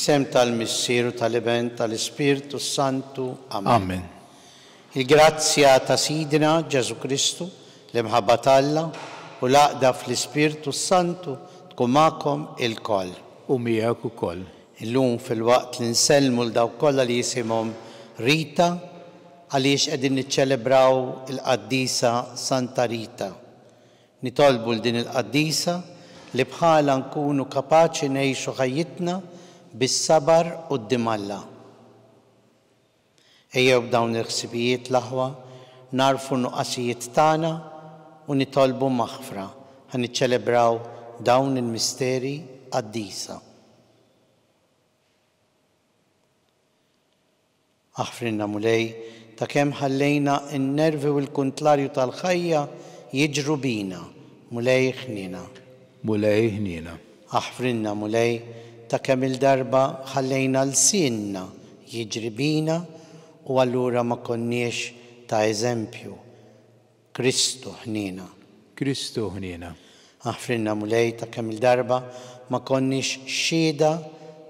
Fisem tal-Missieru tal-Iben tal-Ispirtu Santu. Amen. Amen. Il-grazzja ta' Sidina Ġesu Kristu, l-imħabba Alla u l-aqda fl-Ispirtu Santu tkun magħkom il-koll. U miegħek ukoll. Illum fil-waqt li nsellmu l-daw kollha li jisimhom Rita għaliex qegħdin niċċelebraw il-Qaddisa Santa Rita. Nitolbu l-din il-Qaddisa li bħala nkunu kapaċi ngħixu ħajjitna bis-sabar quddiem Alla. Ejjew b'dawn il-ħsibijiet l-aħwa narfu n-nuqqasijiet tagħna u nitolbu maħfra ħa niċċelebraw dawn il-misteri qaddisa. Aħfrinna mulej ta' kemm ħallejna n-nervi u l-kuntlarju tal-ħajja jiġru bina, mulej ħnina. Mulej ħnina. Aħfrinna mulej ta' kemm il-darba ħallejna l-sinna jiġri bina u allura ma konniex ta' eżempju. Kristu ħnina. Kristu ħnina. Aħfrinna mulej ta' kemm il-darba ma konniex xhieda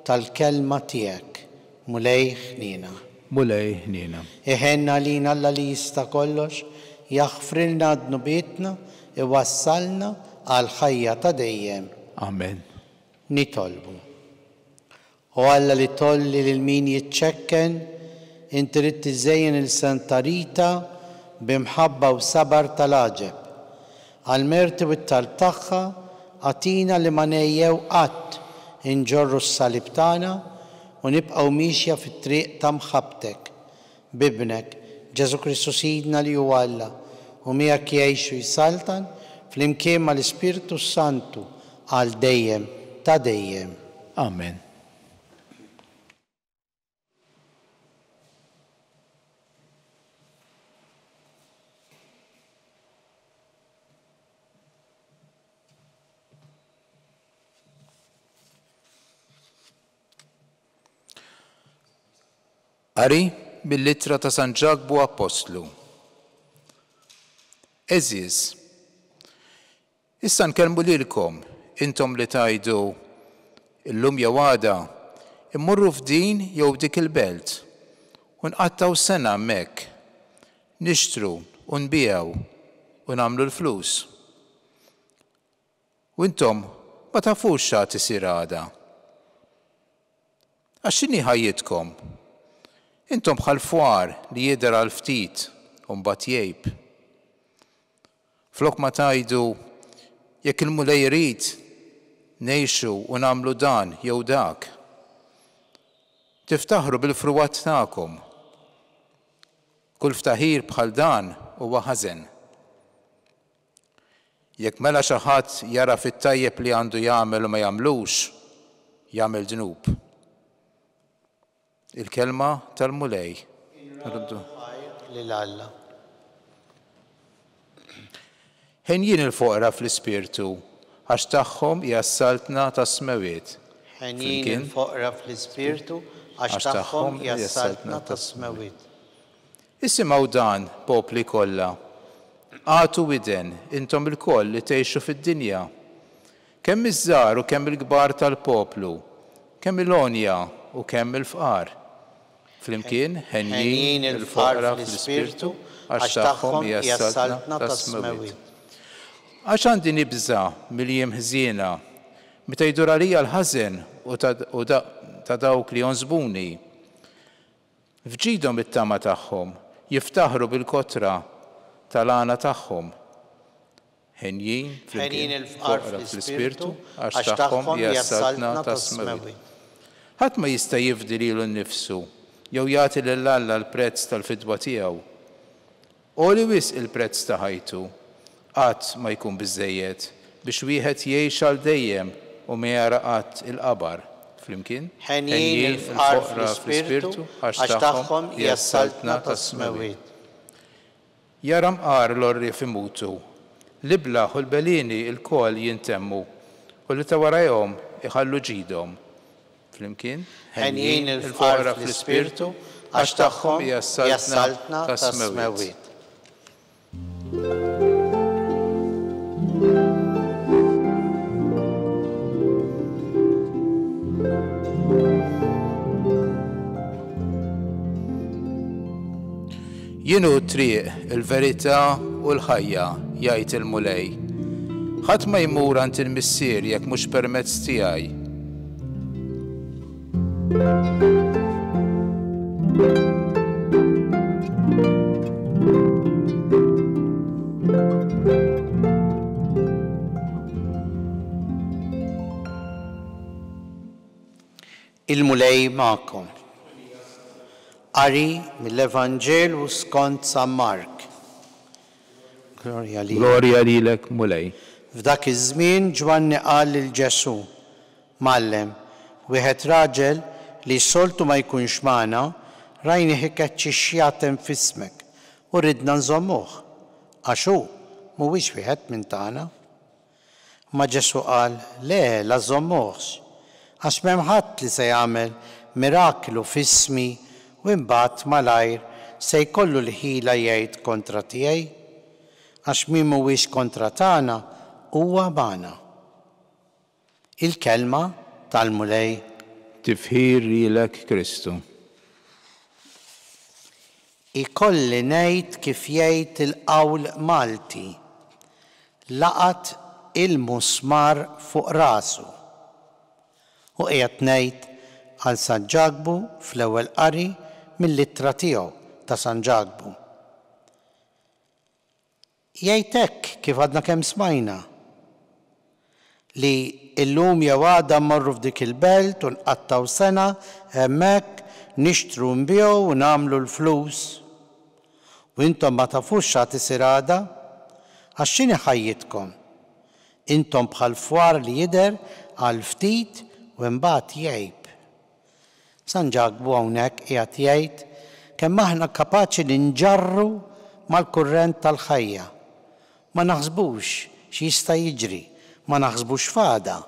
tal-kelma tiegħek. Mulej ħnina. Mulej ħnina. Iħenna lina Alla li jista' kollox, jaħfrilna dnubietna, iwassalna għal ħajja ta' dejjem. Amen. Nitolbu. U Alla li tolli lil min jiċċekken, inti rid tiżejjen il-Santa Rita b'imħabba u sabar tal-aġeb. Għal-merti u t-talb tagħha għatina li ma nejjew qatt inġorru s-salib tagħna u nibqgħu mixja fit-triq ta' mħabbtek bibnek Ġesu Kristu Sidna li huwa Alla u miegħek jgħixu jsaltan flimkien mal-Ispirtu Santu għal dejjem ta' dejjem. Amen. Qari bil-littra ta' San Ġakbu Apostlu. Eżiż, issa nkellmu lilkom, intom li tajdu illum jew għada, immorru f'din jew dik il-belt u nqattaw sena hemmhekk, nixtru u nbiegħu u nagħmlu l-flus. U intom ma tafux x'għad isir għada. Għax x'inhi ħajjitkom? Intom bħal fwar li jidher għal ftit u mbagħad jgħib. Flok ma tajdu jekk il-mulej irid ngħixu u nagħmlu dan jew dak. Tiftaħru bil-fruwat tagħkom. Kull ftaħir bħal dan huwa ħażen. Jekk mela xi ħadd jara fit-tajjeb li għandu jagħmel u ma jagħmlux, jagħmel ġnub. Il-kelma tal-mulej. Lil-Alla. Ħenjin il-foqra fl-ispirtu, għax tagħhom hija s-saltna tas-smewiet. Ħenjin il-foqra fl-ispirtu għax tagħhom hija s-saltna tas-smewiet. Isimgħu dan, popli kollha. Għatu widen, intom il-koll li tgħixu fid-dinja. Kemm iż-żgħar u kemm il-kbar tal-poplu, kemm il-onja u kemm il-fqar. Flimkien ħenjin il-foqra fl-ispirtu għax tagħhom hija s-saltna tas-smewiet. Għax għandi nibża mill-jiem ħżiena meta jdur għalija l-ħażen u ta' dawk li jonżbuni. Fġidhom it-tama tagħhom jiftaħru bil-kotra tal-għana tagħhom. Ħenjin il-foqra fl-ispirtu għax tagħhom hija s-saltna tas-smewiet. Ħadd ma jista' jifdi lilu nnifsu jew jagħti lil Alla l-prezz tal-fidwa tiegħu. Oli wisq il-prezz ta' ħajtu qatt ma jkun biżżejjed biex wieħed jgħix għal dejjem u ma jara qatt il-qabar. Flimkien? Ħenjin il-foqra fl-ispirtu għax tagħhom hija s-saltna tas-smewiet. Jara mqar l-orri imutu, l-iblaħ u l-belini l-kol jintemmu u li ta' warajhom iħallu ġidhom. Flimkien? Ħenjin il-foqra fl-ispirtu għax tagħhom hija s-saltna tas-smewiet. Jienu t-triq, il-verità u l-ħajja, jgħid il-mulej. Ħadd ma jmur għand il-missier jekk mhux permezz tiegħi. Il-mulej magħkom. Qari mill-Evanġelu skont San Mark. Glorja lilek, mulej. F'dak iż-żmien Ġwanni qal lil Ġesu: Mallem, wieħed raġel li s-soltu ma jkunx magħna, rajni ħikeċċi xjatem f'ismek u ridna nżommuh. Għax hu mhuwiex wieħed minn tagħna. Ma Ġesu qal: Le, la żommuhx, għax m'hemm ħadd li se jagħmel miraklu f'ismi u imbagħad malajr se jkollu l-ħila jgħid kontra tiegħi, għax min mhuwiex kontra tagħna huwa magħna. Il-kelma tal-mulej. Tifħir lilek Kristu. Ikolli ngħid kif jgħid il-qawl Malti: laqat il-musmar fuq rasu. U qiegħed ngħid għal San Ġagbu fl-ewwel qari mill-littra tiegħu ta' San Ġagbu. Jgħid hekk kif għadna kemm smajna li llum jew għada mmorru f'dik il-belt u nqattaw sena hemmhekk nixtru nbigħu u nagħmlu l-flus. U intom ma tafux x'għad isir għada għax x'inhi ħajjitkom. Intom bħal fwar li jidher għal ftit u mbagħad jgħib. San Ġagbu hawnhekk qiegħed jgħid kemm aħna kapaċi li nġarru mal-kurrent tal-ħajja. Ma naħsbux x'jista' jiġri, ma naħsbux fada,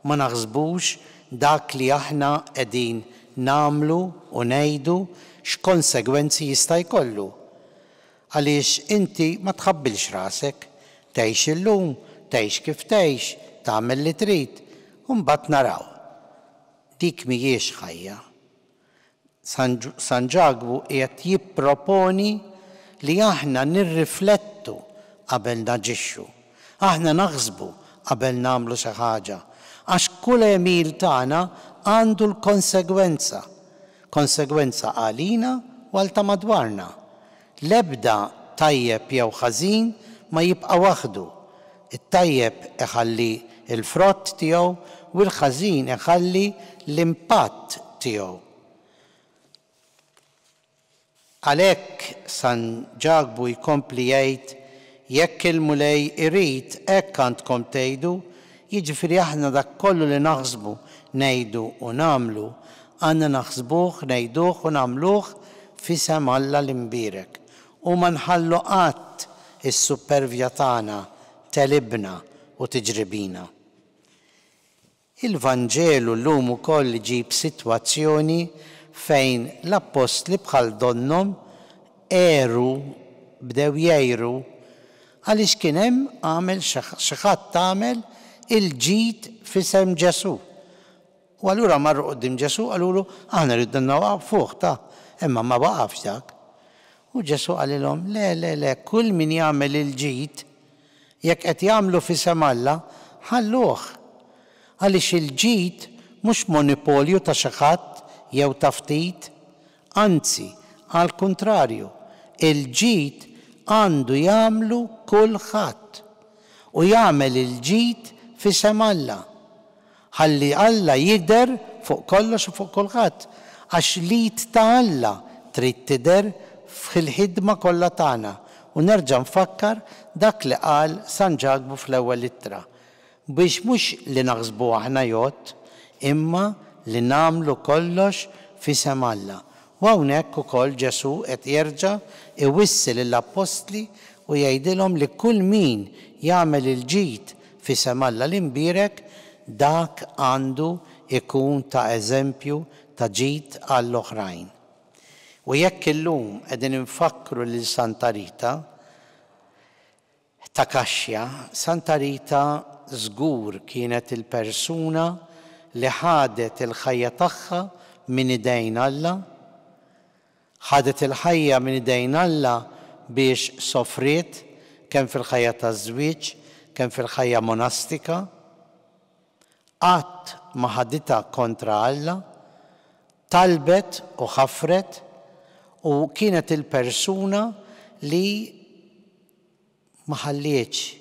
ma naħsbux dak li aħna qegħdin nagħmlu u ngħidu x'konsegwenzi jista' jkollu. Għaliex inti ma tħabbilx rasek, tgħix illum, tgħix kif tgħix, tagħmel li trid, u mbagħad naraw. Dik mhijiex ħajja. San Ġagbu qiegħed jipproponi li aħna nirriflettu qabel naġixxu, aħna naħsbu qabel nagħmlu xi ħaġa, għax kull emil tagħna għandu l-konsegwenza. Konsegwenza għalina u għal ta' madwarna. L-ebda tajjeb jew ħażin ma jibqa' waħdu. It-tajjeb iħalli l-frott tiegħu u l-ħażin iħalli l-impatt tiegħu. Għalhekk San Ġagbu jkompli jgħid jekk il-mulej irid hekk għandkom tgħidu, jiġifieri aħna dak kollu li naħsbu ngħidu u nagħmlu għandna naħsbuh, ngħiduh u nagħmluh f'isem Alla l-imbierek u ma nħallu qatt is-supervja tagħna telibna u tiġribina. Il-Vanġelu llum ukoll iġib sitwazzjoni fejn l-apostli bħal donnom bdew jgħiru għaliex kien hemm għamel xi ħadd tagħmel il-ġid f'isem Ġesu. U allura marru quddiem Ġesu qalulu aħna rridna nawaqfuh imma ma waqafx dak. U Ġesu qalilhom le, kull min jagħmel il-ġid jekk qed jagħmlu f'isem Alla ħalluh. Għaliex il-ġid mhux monopolju ta' xi ħadd jew ta' ftit, anzi, għal kontrarju, il-ġid għandu jagħmlu kulħadd u jagħmel il-ġid f'isem Alla. Ħalli Alla jidher fuq kollox u fuq kulħadd, għax l-id ta' Alla trid tidher fil-ħidma kollha tagħna. U nerġa' nfakkar dak li qal San Ġagbu fl-ewwel ittra. Biex mhux li naħsbu aħna jgħod, imma li nagħmlu kollox f'isem Alla. U hawnhekk ukoll Ġesu qed jerġa' iwissi lill-apostli u jgħidilhom li kull min jagħmel il-ġid f'isem Alla l-imbierek dak għandu ikun ta' eżempju ta' ġid għall-oħrajn. U jekk illum qegħdin infakru lil Santa Rita ta' Kaxja, Santa Rita żgur kienet il-persuna li ħadet il-ħajja tagħha minn idejn Alla خدت الحية من ايدين الله بيش سفريت، كان في الخية تزويج، كان في الخية مناستيكا، قط ما خدتها كونترا الله، طلبت وخفرت، وكانت البرسونة اللي ما خليتش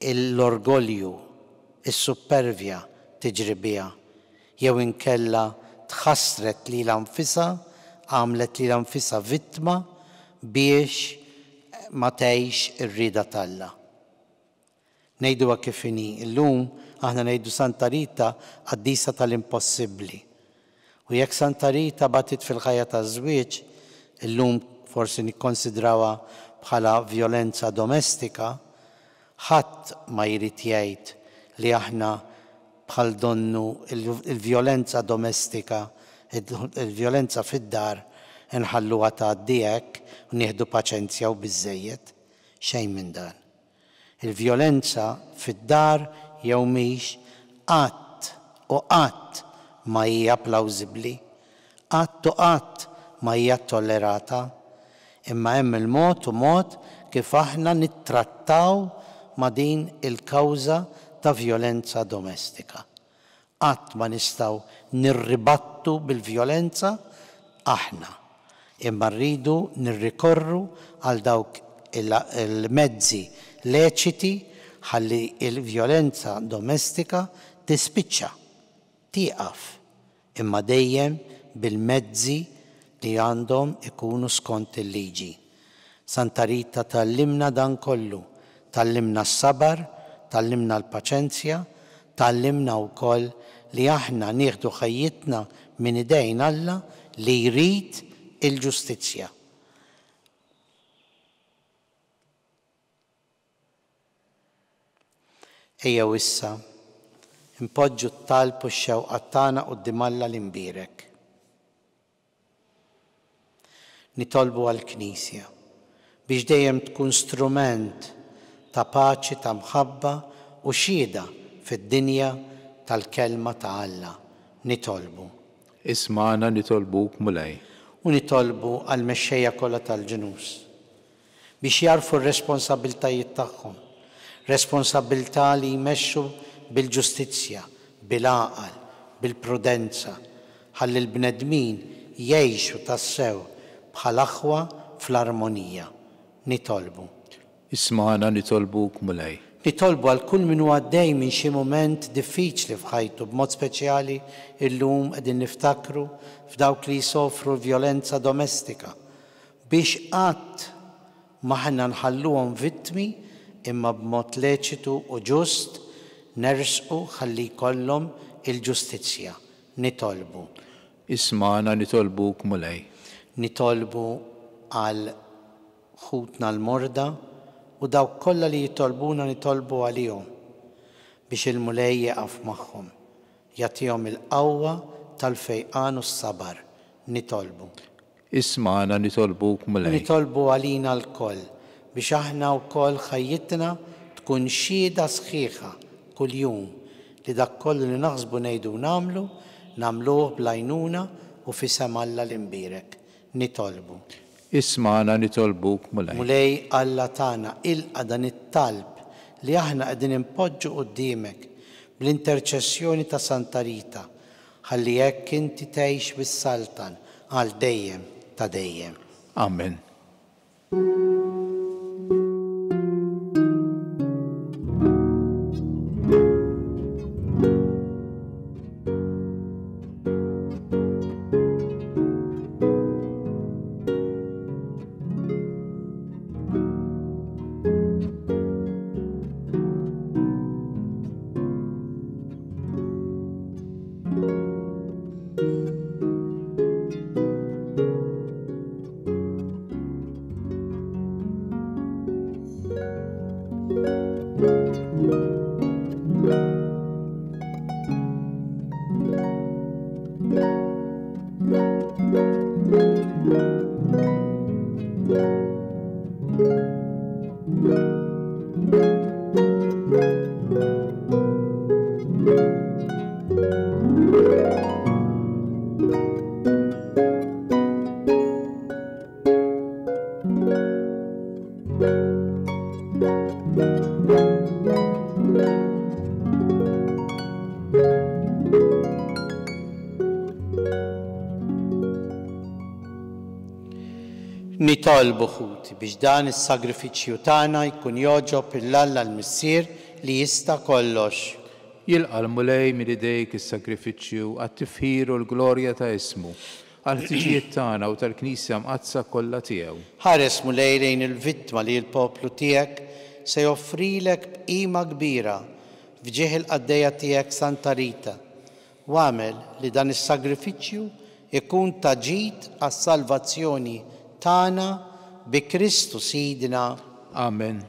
الأورجوليو السوبرفيا تجري بيها، يو إن كلا تخسرت لي لانفسها، عملت لي لانفسها فيتما بيش ما تعيش الريدة الله. نيدو كيفني اللوم احنا نيدو سانتا ريتا قديسة الامبوسيبلي، وياك سانتا ريتا باتت في الخية الزويج اللوم forsi nikkonsidrawha bħala violenza domestika. ħadd ma jrid jgħid li aħna bħal donnu il-violenza domestika, il-violenza fid-dar nħalluha tgħaddi hekk u nieħdu paċenzja u biżżejjed. Xejn minn dan. Il-violenza fid-dar jew mhix qatt u qatt ma hija plawsibbli, qatt u qatt ma hija tollerata, imma hemm il-mod u mod kif aħna nittrattaw ma' din il-kawża ta' violenza domestika. Qatt ma nistgħu nirribattu bil-violenza aħna, imma rridu nirrikorru għal dawk il-mezzi leċiti ħalli il-violenza domestika tispiċċa, tieqaf, imma dejjem bil-mezzi li għandhom ikunu skont il-liġi. Santa Rita tallimna dan kollu, tallimna s-sabar, tallimna l-paċenzja, tallimna wkoll li aħna nieħdu ħajjitna minn idejn Alla li jrid il-ġustizzja. Ejjew issa impoġġu t-talb u x-xewqa tagħna quddiem Alla l-imbierek. Nitolbu għall-Knisja biex dejjem tkun strument ta' paċi, ta' mħabba u xhieda fid-dinja tal-kelma ta' Alla. Nitolbu. Isma'na nitolbuk mulej. U nitolbu għall-mexxejja kollha tal-ġnus biex jarfu r-responsabbiltajiet tagħhom, responsabbiltà li jmexxu bil-ġustizzja, bil-għaqal, bil-prudenza, ħalli l-bnedmin jgħixu tassew bħal aħwa fl-armonija. Nitolbu. Isma'na nitolbuk mulej. Nitolbu għal kull min huwa għaddej minn xi mument diffiċli f'ħajtu, b'mod speċjali illum qegħdin niftakru f'dawk li jsofru violenza domestika, biex qatt ma ħanna nħalluhom vittmi imma b'mod leċitu u ġust nersqu ħalli jkollhom il-ġustizzja. Nitolbu. Isma'na nitolbuk mulej. Nitolbu għal ħutna l-morda u dawk kollha li jitolbuna nitolbu għalihom biex il-mulej jaqaf magħhom, jagħtihom il-qawwa tal-fejqan u s-sabar. Nitolbu. Isma'na nitolbuk mulej. Nitolbu għalina l-koll biex aħna wkoll ħajjitna tkun xhieda sħiħa kuljum li dak kollu li naħsbu ngħidu nagħmlu nagħmluh bl-għajnuna u fisem Alla l-imbierek. Nitolbu. Isma'na nitolbuk mulej. Mulej Alla tagħna ilqa' dan it-talb li aħna qegħdin impoġġu quddiemek bl-interċessjoni ta' Santa Rita ħalli hekk inti tgħix bis-Saltan għal dejjem ta' dejjem. Amen. Nitolbu ħuti biex dan is-sagrifiċċju tagħna jkun joġob il-Alla l-Missier li jista' kollox. Jilqa' l-mulej minn idejk is-sagrifiċċju għat-tifħir u l-glorja ta' ismu għal-ħtiġijiet tagħna u tal-Knisja mqazza kollha tiegħu. Ħares mulej lejn il-vittma li l-poplu tiegħek se joffrilek b'qima kbira f'ġieħ il-qaddejja tiegħek Santa Rita u għamel li dan is-sagrifiċċju ikun taġid għas-salvazzjoni tagħna bi Kristu Sidna. Amen.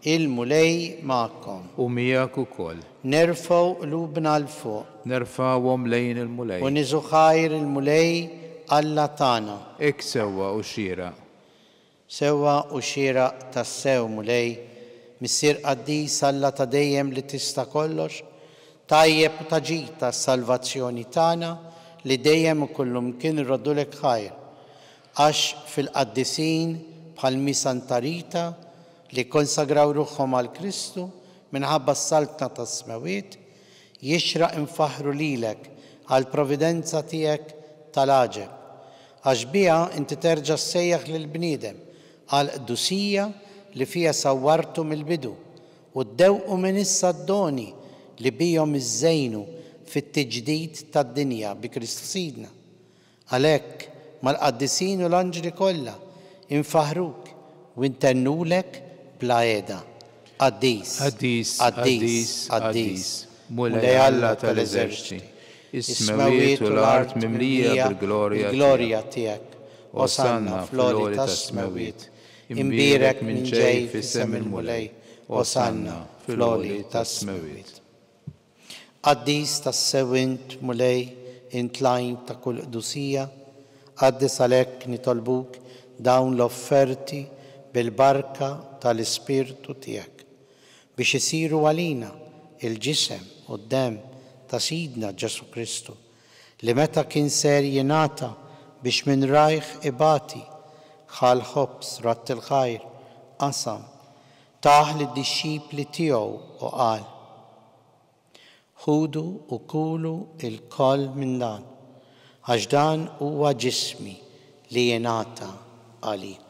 Il-mulej magħkom. U miegħek ukoll. Nerfgħu qlubna l fuq. Nerfgħuhom lejn il-mulej. U niżu ħajr il-mulej Alla tagħna. Ek sewwa u xieraq. Sewwa u xieraq tas-sew mulej, Missier Qaddis Alla ta' dejjem li tista' kollox, tajjeb u taġid tas-salvazzjoni tagħna li dejjem u kullum kien irroddulek ħajr. Għax fil-qaddisin bħal Santa Rita li konsagraw ruħhom għal Kristu minħabba s-saltna tas-smawiet jixraq infaħru lilek għal providenza tiegħek tal-għaġeb. Għax biha inti terġa' ssejjaħ lill-bniedem għal qdusija li fija sawwartu mill-bidu u ddewqu minn issa d-doni li bihom iżżejnu fit-tiġdid tad-dinja bi Kristu Sidna. Għalhekk mal-qaddisin u l-anġli kollha infaħruk u intennulek bla għeda. Qaddis, Qaddis, Qaddis, Qaddis, mulej Alla tal-eżerċiti, is-smawiet u l-art mimlija bil-glorja tiegħek. Osanna fl-għoli tas-smawiet. Imbirek minn ġej fis-sem il-mulej. Osanna fl-għoli tas-smawiet. Qaddis tas-sewint mulej intlajn ta' kull qdusija, qaddis għalhekk nitolbuk dawn l-offerti bil-barka tal-Ispirtu tiegħek biex isiru għalina il-ġisem u d-dem ta' Sidna Ġesu Kristu li meta kien ser jingħata biex minn rajħ ibati ħal ħobs ratt il-ħajr qasam taħ lid-dixxipli tiegħu u qal: ħudu u kulu il-koll minn dan għax dan huwa ġismi li jingħata għalikom.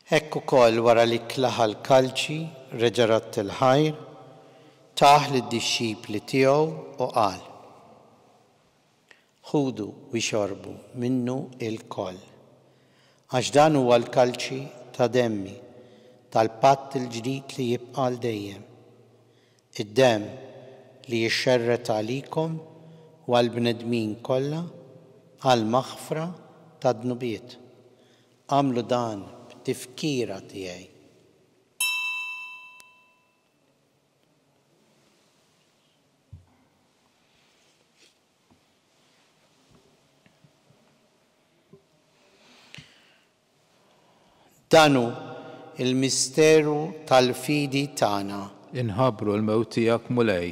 Hekk ukoll wara li klaħa l-kalċi reġa' ratt il-ħajr taħ lid-dixxipli tiegħu u qal: ħudu u xorbu minnu il-koll għax dan huwa l-kalċi ta' demmi tal-patt il-ġdid li jibqa' l dejjem. Id-demm li jixxerret għalikom u għall-bnedmin kollha għall-maħfra tad-dnubiet. Għamlu dan b'tifkira tiegħi. Danu il-misteru tal-fidi tagħna. Inħabbru l-mewt tiegħek mulej,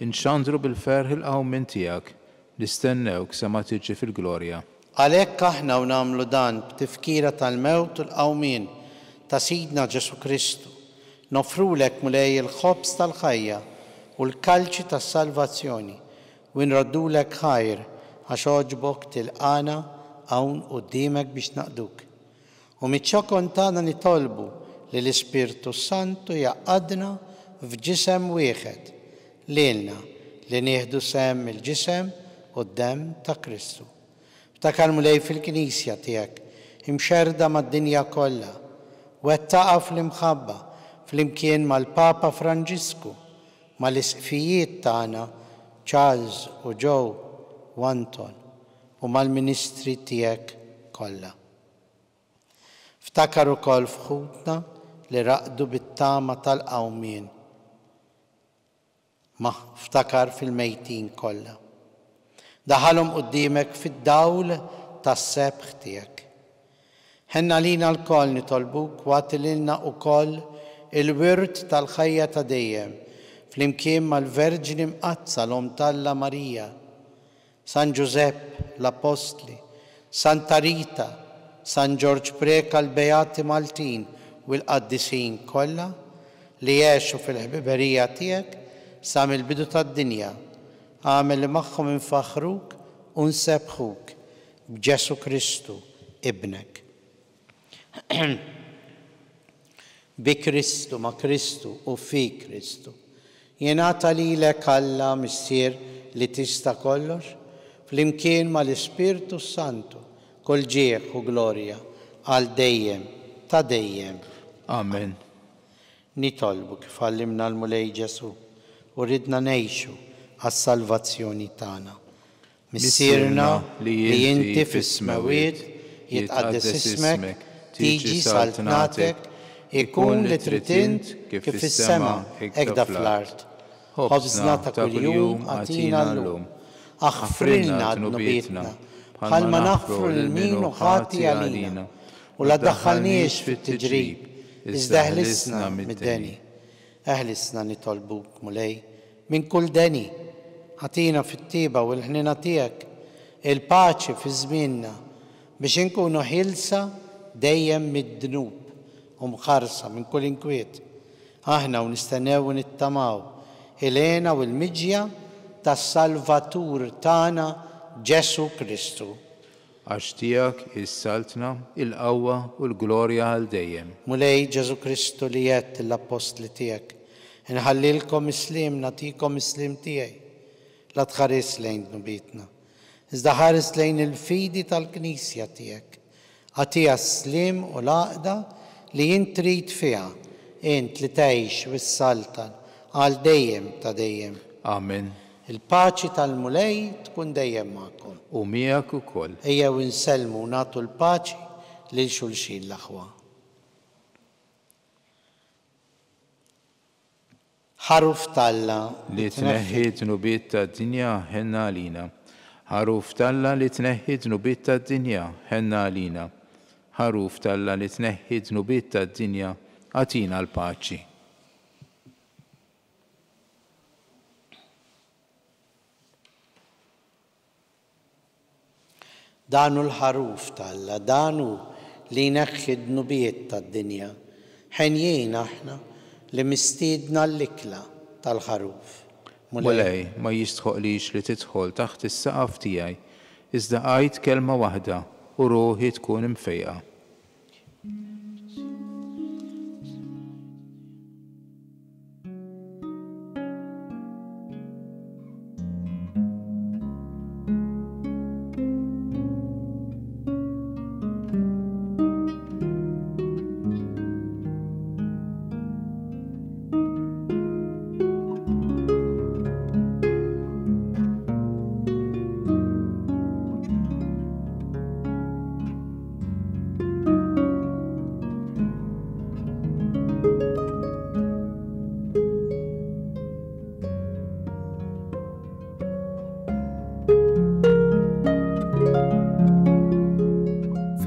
inxandru bil-ferħ il-qawmin tiegħek, nistennewk sa ma tiġi fil-glorja. Għalhekk aħna u nagħmlu dan b'tifkira tal-mewt u l-qawmin ta' Sidna Ġesu Kristu, nofrulek mulej il-ħobs tal-ħajja u l-kalċi tas-salvazzjoni u nroddulek ħajr għax oġbok tilqana hawn quddiemek biex naqduk. U miċ-ċokon tagħna nitolbu li l-Ispirtu Santu jaqadna f'ġisem wieħed lilna li nieħdu sem il-ġisem u d-demm ta' Kristu. Ftakar mulej fil-Knisja tiegħek imxerda mad-dinja kollha wettaqa fl-imħabba flimkien mal-Papa Franġisku mal-isqfijiet tagħna Charles u Joe u Anton u mal-ministri tiegħek kollha. Ftakar ukoll f'ħudna li raqdu bit-tama tal-qawmien. Ma ftakar fil-mejtin kollha. Daħalhom quddiemek fid-dawl tas-sebħ tiegħek. Ħenna lina l-koll nitolbuk wagħti lilna wkoll il-wirt tal-ħajja ta' dejjem flimkien mal-Verġini Mqazza l-Om Talla Marija, San Giuseppe l-Apostli, Santa Rita, San George Preka l-Beati Maltin u l-qaddisin kollha li jgħixu fil-ħbiberija tiegħek sa mill-bidu tad-dinja. Għamel li magħhom infaħruk u nsebħuk b'Ġesu Kristu, ibnek. Bi Kristu, ma' Kristu u fi Kristu. Jingħata lilek Alla Missier li tista' kollox, flimkien mal-Ispirtu Santu, kull ġieħ u glorja għal dejjem ta' dejjem. Amen. Nitolbu kif għallimna l-mulej Ġesu u ridna ngħixu għas-salvazzjoni tagħna. Missierna li inti fis-smawiet jitqaddes ismek, tiġi saltnatek, ikun li trid int kif fis-sema hekk da fl-art. Ħobżna ta' kuljum għatina llum. Aħfrilna dnubietna bħalma naħfru lil min hu ħati għalina u la ddaħħalniex fit-tiġrib iżda ħlisna mid-deni. Eħlisna nitolbuk mulej minn kull deni. Ħatina fit-tiba u l-ħnina tiegħek il-paċi fi żmienna biex inkunu ħilsa dejjem mid-dnub u mħarsa minn kull inkwiet. Aħna u nistennew u nittamaw il-għena u l-miġja tas-Salvatur tagħna Ġesu Kristu. Għax tiegħek is-saltna, il-qawwa u l-glorja għal dejjem. Mulej Ġesu Kristu li jgħedt l-apostli tiegħek, inħallilkom islim nagħtikom islim tiegħi. La tħares lejn dnubietna, iżda ħares lejn il-fidi tal-Knisja tiegħek. Għatija slim u l-għaqda li jint trid fiha, int li tgħix wis-saltan għal dejjem ta' dejjem. Amen. Il-paċi tal-mulej tkun dejjem magħkom. U miegħek ukoll. Ejjew insellmu u nagħtu l-paċi lil xulxin l-aħwa. Ħaruf talla li tneħħi dnubiet tad-dinja ħenna għalina. Ħaruf talla li tneħħi dnubiet tad-dinja ħenna għalina. Ħaruf talla li tneħħi dnubiet tad-dinja għatina l-paċi. Danu l-ħaruf talla, danu li neħħi dnubiet tad-dinja. Ħenjien aħna li mistiedna l-ikla tal-ħaruf. Mulej, ma jistħoqlix li tidħol taħt is-saqaf tiegħi, iżda qgħid kelma waħda u ruħi tkun imfejqa.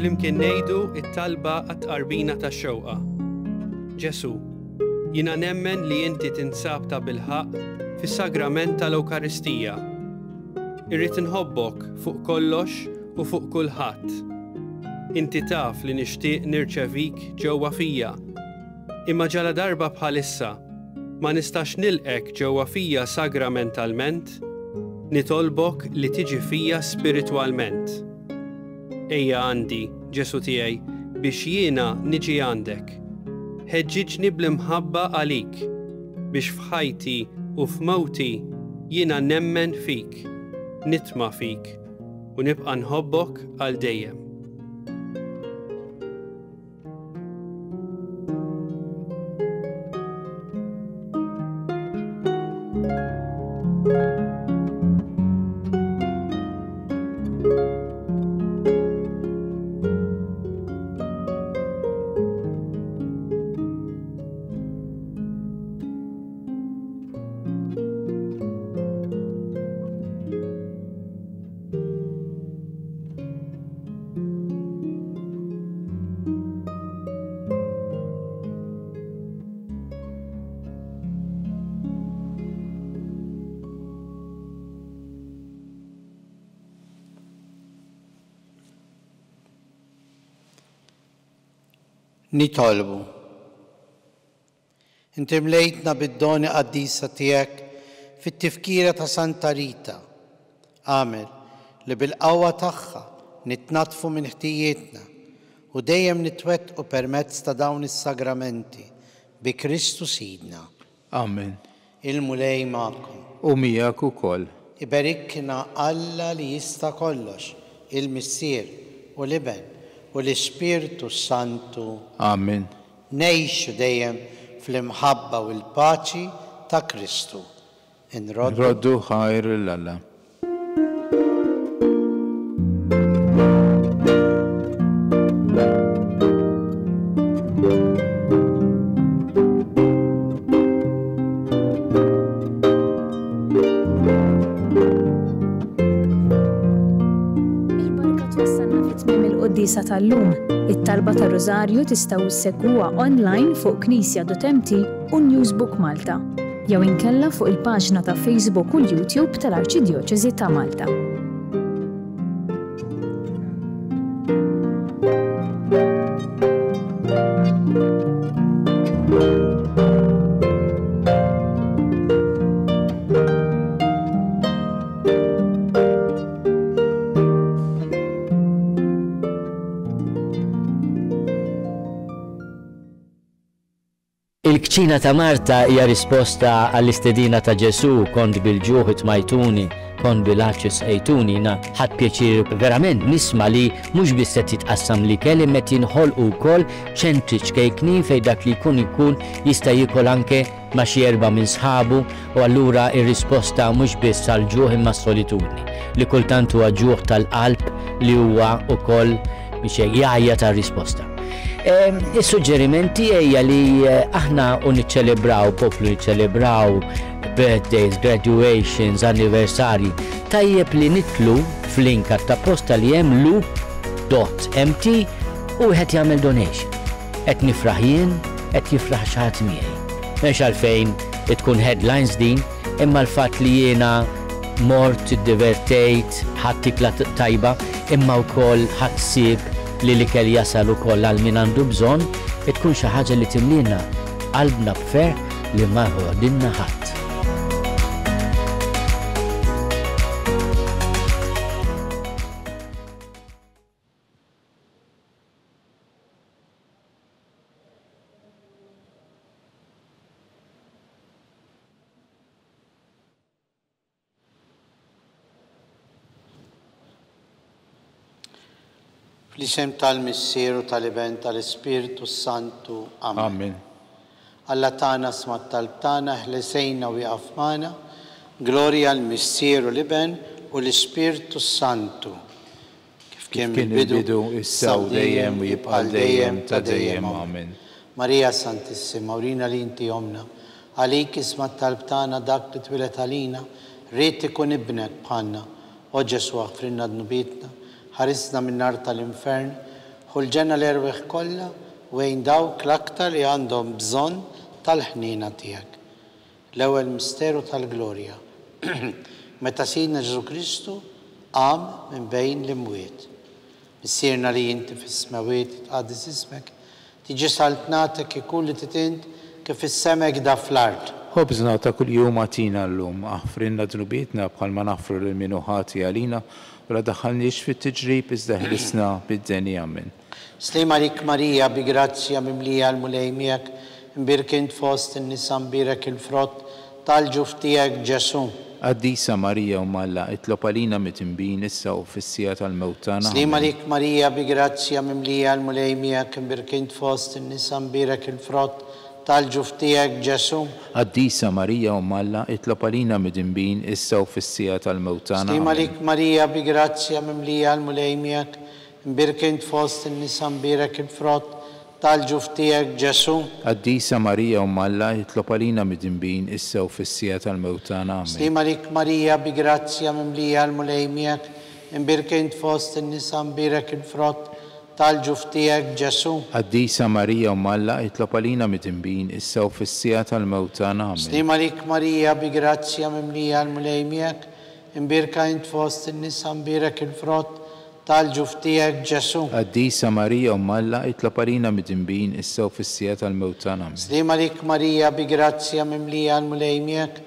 Flimkien ngħidu it-talba għat-qarbina tax-xewqa. Ġesu, jiena nemmen li inti tinsab ta' bilħaq fis-sagrament tal-Ewkaristija. Irrid inħobbok fuq kollox u fuq kulħadd. Inti taf li nixtieq nirċevik ġewwa fija. Imma ġala darba bħalissa ma nistax nilqek ġewwa fija sagramentalment, nitolbok li tiġi fija spiritwalment. Ejja għandi, Ġesu tiegħi, biex jiena niġi għandek. Ħeġġiġni bl-imħabba għalik, biex f'ħajti u f'mowti jiena nemmen fik, nitma' fik u nibqa' nħobbok għal dejjem. Nitolbu انت مليتنا بالدونة قديسة تياك في التفكيرة تا سانتا ريتا. آمل اللي بالقوة تخا نتنطفوا من احتياتنا ودايم نتوتقوا برمتس تداون الساجرامنتي بكريستو سيدنا. آمين. المولاي معكم ومياك وكل. يباركنا الله اللي يستقلش المسير والابن والإسبيرتو سانتو. آمين. نعيش دايم في المحبة والباچي تا كريستو. نردو خير لله. القديسة tal-lum. it-talba tar-Rożarju tistgħu ssegwuha online fuq knisja.mt u Newsbook Malta, jew inkella fuq il-paġna ta' Facebook u l-YouTube tal-Arċidjoċeżi ta' Malta. Il-kċina ta' Marta hija risposta għall-istedina ta' Ġesu, kont bil-ġuħ itmajtuni, kont bil-aċċis ejtuni. Ħadd pjaċir verament nisma' li mhux biss qed titqassam li kelli met jinħolqu wkoll ċentri ċkejkni fejn dak li jkun jista' jiekol anke ma' xi erba' minn sħabu, u allura ir-risposta mhux biss tal-ġuħ imma s-solitudni li kultant huwa ġuħ tal-qalb li huwa wkoll biex jgħajja tar-risposta. Is-suġġerimenti hija li aħna niċċelebraw poplu niċċelebraw birthdays, graduations, anniversari. Tajjeb li nitlu f'link ta' posta li hemm lu.mt u wieħed jagħmel donation. Qed nifraħ jien, qed jifraħ xi ħadd miegħi. M'hemmx għalfejn tkun headlines din, imma l-fatt li jiena mort iddivertejt, ħadd tikla tajba, imma wkoll ħadd sieb li l-ikel jasal ukoll għal min għandu bżonn, tkun xi ħaġa li timlina qalbna b'ferħ li ma ħodilna ħadd. Fl-isem tal-Missieru tal-Iben tal-Ispiritu Santu. Amen. Amen. Alla tana smat tal-btana ħlesejna u jaqafmana, glorja l-Missieru l-Iben u l-Ispiritu Santu. Kif kien bil-bidu, issa u dejjem u jibqal dejjem ta' dejjem. Amen. Marija Santissima, urina li inti omna, għalik ismat tal-btana dak li twilet għalina, rrit ikun ibnek bħanna, o Ġesu għafrinna d-nubitna, ħarisna minn nar tal-infern, ħulġena l-erweħ kollha wejn dawk l-aktar li għandhom bżonn tal-ħnina tiegħek. L-ewwel misteru tal-glorja. Meta Sidna Ġesu Kristu qam minn bejn l-imwiet. Missierna li inti fis-smawiet tqaddis ismek, tiġi saltnatek ikun li titint kif is-semek da fl-art. Ħobżna ta' kuljum għatina llum, aħfrinna dnubietna bħalma naħfru lil min hu ħati għalina, u la daħħalniex fit-tiġrib iżda ħlisna bid-deni. Amen. Slim għalik Marija bi grazzja mimlija l-mulej miegħek, imbirkint fost in-nisa mbirek il-frott tal-ġuf tiegħek Ġesu. Qaddisa Marija u Malla, itlob għalina mit-imbin issa u fis-sija tal-mewtana. Slim għalik Marija bi grazzja mimlija l-mulej miegħek, imbirkint fost in-nisa mbirek il-frott tal-ġuf tiegħek Ġesu. Qaddisa Marija u Malla, itlob għalina mit-imbin issa u fis-sija tal-mewtana. Slim għalik Marija bi grazzja mimlija l-mulej miegħek, imbirkint fost in-nisa mbirek il-frott tal-ġuf tiegħek Ġesu. Qaddisa Marija u Malla, itlob għalina mit-imbin issa u fis-sija tal-mewtana. Slim għalik Marija bi grazzja mimlija l-mulej miegħek, imbirkint fost in-nisa mbirek il-frott tal-ġuf tiegħek Ġesu. Qaddisa Marija u Malla, itlob għalina mit-imbin issa u fis-sija tal-mewtana. Slim għalik Marija bi grazzja mimlija l-mulej miegħek, imbirkint fost in-nisa mbirek il-frott tal-ġuf tiegħek Ġesu. Qaddisa Marija Umm Alla, itlob għalina midinbin issa u fis-sija tal-mewt tagħna. Amen. Slima lik Marija bi grazzja mimlija l-mulej miegħek,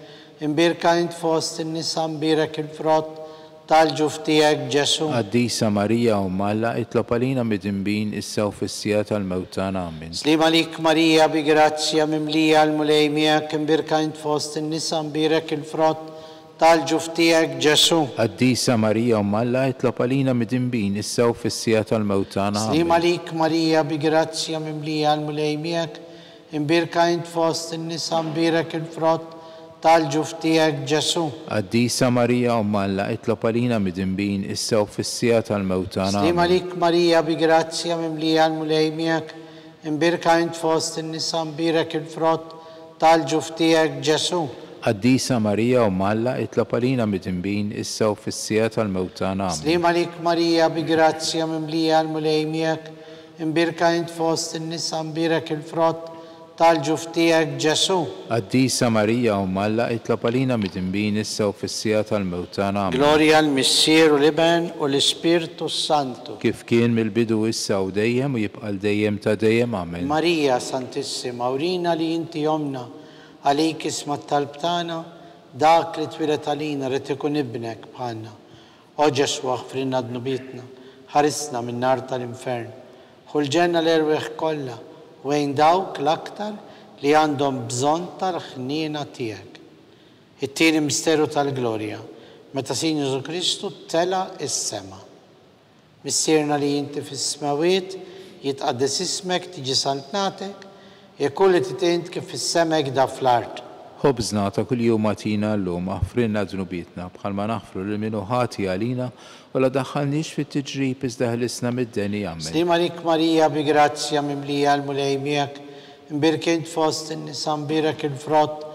imbirka int fost in-nisa mbirek il-frott tal-ġuf tiegħek Ġesu. Qaddisa Marija Umm Alla, itlob għalina midinbin issa u fis-sija tal-mewt tagħna. Amen. Slima lik Marija bi grazzja mimlija l-mulej miegħek, imbirka int fost in-nisa mbirek il-frott tal-ġuf tiegħek Ġesu. Qaddisa Marija Umm Alla, itlob għalina midinbin issa u fis-sija tal-mewt tagħna. Slima lik Marija bi grazzja mimlija l-mulej miegħek, imbirka int fost in-nisa mbirek il-frott tal-ġuf tiegħek Ġesu. Qaddisa Marija Umm Alla, itlob għalina midinbin issa u fis-sija tal-mewt tagħna. Slima lik Marija bi grazzja mimlija l-mulej miegħek, imbirka int fost in-nisa mbirek il-frott tal-ġuf tiegħek Ġesu. Qaddisa Marija Umm Alla, itlob għalina midinbin issa u fis-sija tal-mewt tagħna. Slima lik Marija bi grazzja mimlija l-mulej miegħek, imbirka int fost in-nisa mbirek il-frott tal-ġuf tiegħek Ġesu. Qaddisa Marija Umm Alla, itlob għalina midinbin issa u fis-sija tal-mewt tagħna. Glorja l-Missier u l-Iben u l-Ispirtu Santu. Kif kien mill-bidu issa u dejjem u jibqa' dejjem ta' dejjem. Amen. Marija Santissima, urina li inti jomna, għalik isma t-talb tagħna, dak li twilet għalina rid ikun ibnek bħalna. O Ġesu aħfrinna dnubitna, ħarisna minn nar tal-infern. Ħulġenna l-erweħ kollha, wejn dawk l-aktar li għandhom bżonn tal-ħniena tiegħek. It-tieni misteru tal-glorja, meta Sin Ġesu Kristu tela is-sema. Missierna li inti fis-smawiet, jitqaddes ismek, tiġi saltnatek, jekulli titint kif fis-semek da fl-art. Ħobżna ta' kuljum għatina llum, aħfrinna dnubitna bħalma naħfru lil min hu ħati għalina u la daħħalniex fit-tiġrib iżda ħlisna mid-deni. Amen. Slima lik Marija bi grazzja mimlija l-mulej miegħek, imbirkint fost in-nisa mbirek il-frott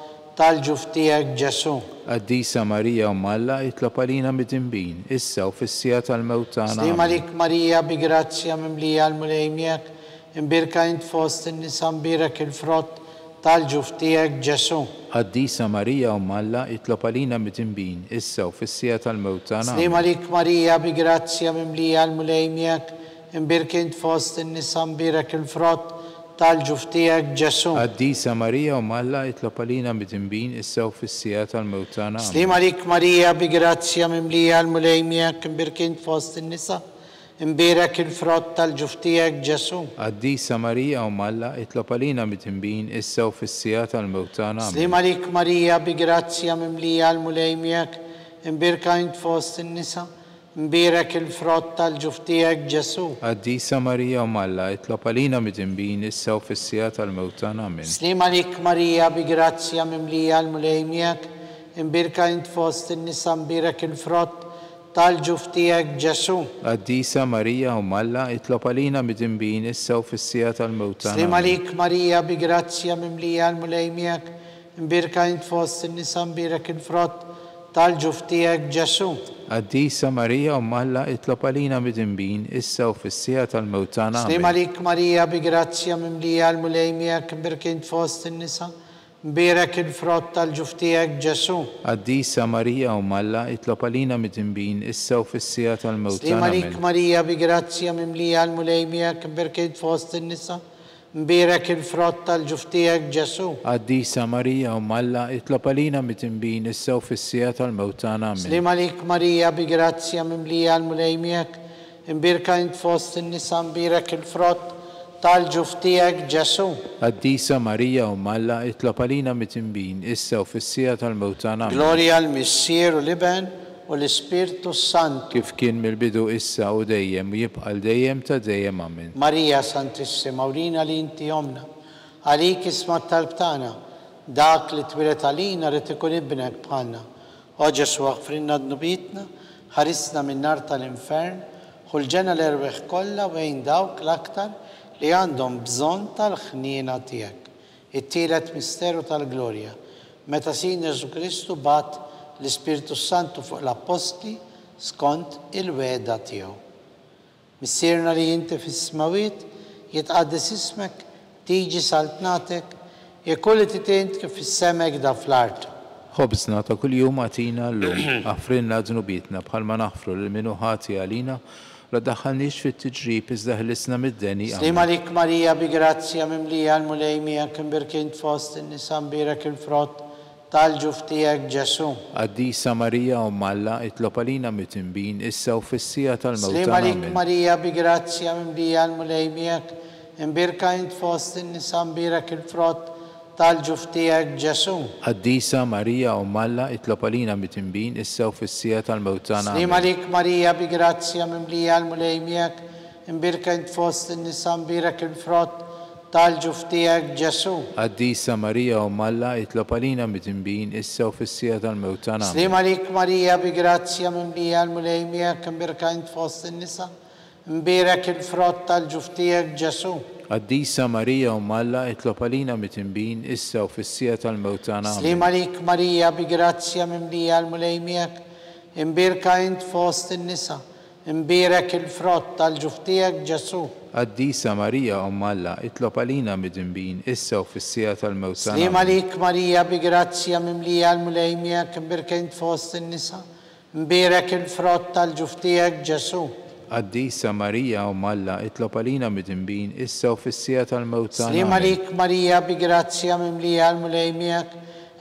tal-ġuf tiegħek Ġesu. Qaddisa Marija Umm Alla, itlob għalina midinbin issa u fis-sija tal-mewt tagħna. Slima lik Marija bi grazzja mimlija l-mulej miegħek, imbirka int fost in-nisa mbirek il-frott tal-ġuf tiegħek Ġesu. Qaddisa Marija Umm Alla, itlob għalina midinbin issa u fis-sija tal-mewt tagħna. Slima lik Marija bi grazzja mimlija l-mulej miegħek, imbirkint fost in-nisa mbirek il-frott tal-ġuf tiegħek Ġesu. Qaddisa Marija Umm Alla, itlob għalina midinbin issa u fis-sija tal-mewt tagħna. Slima lik Marija bi grazzja mimlija l-mulej miegħek, imbirkint fost in-nisa imbirek il-frott tal-ġuf tiegħek Ġesu. Qaddisa Marija Umm Alla, itlob għalina midinbin issa u fis-sija tal-mewt tagħna. Slima lik Marija bi grazzja mimlija l-mulej miegħek, imbirka int fost in-nisa, imbirek il-frott tal-ġuf tiegħek Ġesu. Qaddisa Marija Umm Alla, itlob għalina midinbin issa u fis-sija tal-mewt tagħna. Amen. Slima lik Marija bi grazzja mimlija l-mulej miegħek, imbirka int fost in-nisa, imbirek il-frott tal-ġuf tiegħek Ġesu. Qaddisa Marija Umm Alla, itlob għalina midinbin issa u fis-sija tal-mewt tagħna. Slima lik Marija bi grazzja mimlija l-mulej miegħek, imbirka int fost in-nisa, imbirek il-frott tal-ġuf tiegħek Ġesu. Qaddisa Marija Umm Alla, itlob għalina midinbin issa u fis-sija tal-mewt tagħna. Slima lik Marija bi grazzja mimlija l-mulej miegħek, imbirka int fost in-nisa, imbirek il-frott tal-ġuf tiegħek Ġesu. Qaddisa Marija Umm Alla, itlob għalina midinbin issa u fis-sija tal-mewt tagħna. Slima lik Marija bi grazzja mimlija l-mulej miegħek, imbirka int fost in-nisa, imbirek il-frott tal-ġuf tiegħek Ġesu. Qaddisa Marija Umm Alla, itlob għalina midinbin issa u fis-sija tal-mewt tagħna. Slima lik Marija bi grazzja mimlija l-mulej miegħek, imbirka int fost in-nisa, imbirek il-frott tal-ġuf tiegħek Ġesu. Qaddisa Marija Umm Alla, itlob għalina midinbin issa u fis-sija tal-mewt tagħna. Glorja l-Missier u l-Iben u l-Ispirtu Santu. Kif kien mill-bidu issa u dejjem u jibqa' dejjem ta' dejjem. Amen. Marija Santissima, urina li inti jomna, għalik isma t-talb tagħna, dak li twilet għalina rid ikun ibnek bħalna. O Ġesu aħfrinna dnubitna, ħarisna minn nar tal-infern, ħulġenna l-erweħ kollha wejn dawk l-aktar li għandhom bżonn tal-ħniena tiegħek. It-tielet misteru tal-glorja, meta Sin Ġesu Kristu bat l-Ispirtu Santu fuq l-Apostli skont il-weda tiegħu. Missierna li inti fis-smawiet, jitqaddes ismek, tiġi saltnatek, jekulli titint kif fis-semek da fl-art. Ħobżna ta' kuljum għatina llum, aħfrinna dnubitna bħalma naħfru lil min hu ħati għalina la daħħalniex fit-tiġrib iżda ħlisna mid-deni. Slim għalik Marija bi grazzja mimlija l-mulejmija kimbirkint fost in-nisa mbirek il-frott tal-ġuf tiegħek Ġesu. Qaddisa Marija Umm Alla itlob għalina mit-tinbin issa u fis-sija tal-mewt Slim tagħna. għalik Marija bi grazzja mimlija l-mulejmija imbirkint fost in-nisa mbirek il-frott tal-ġuf tiegħek Ġesu. Qaddisa Marija Umm Alla itlob għalina mit-tinbin issa u fis-sija tal-mewt tagħna. Slim għalik Marija bi grazzja mimlija l-mulejmija imbirkint fost in-nisa mbirek il-frott tal-ġuf tiegħek Ġesu. Qaddisa Marija Umm Alla itlob għalina mit-tinbin issa u fis-sija tal-mewt tagħna. Slim għalik Marija bi grazzja mimlija l-mulejmija imbirkint fost in-nisa mbirek il-frott tal-ġuf tiegħek Ġesu. Qaddisa Marija Umm Alla itlob għalina mit-tinbin issa u fis-sija tal-mewt tagħna. Slim għalik Marija bi grazzja mimlija l-mulejmija imbirkint fost in-nisa mbirek il-frott tal-ġuf tiegħek Ġesu. Qaddisa Marija Umm Alla itlob għalina mit-tinbin issa u fis-sija tal-mewt tagħna. Slim għalik Marija bi grazzja mimlija l-mulejmija imbirkint fost in-nisa mbirek il-frott tal-ġuf tiegħek Ġesu. Qaddisa Marija Umm Alla itlob għalina mit-tinbin issa u fis-sija tal-mewt tagħna. Slim għalik Marija bi grazzja mimlija l-mulejmija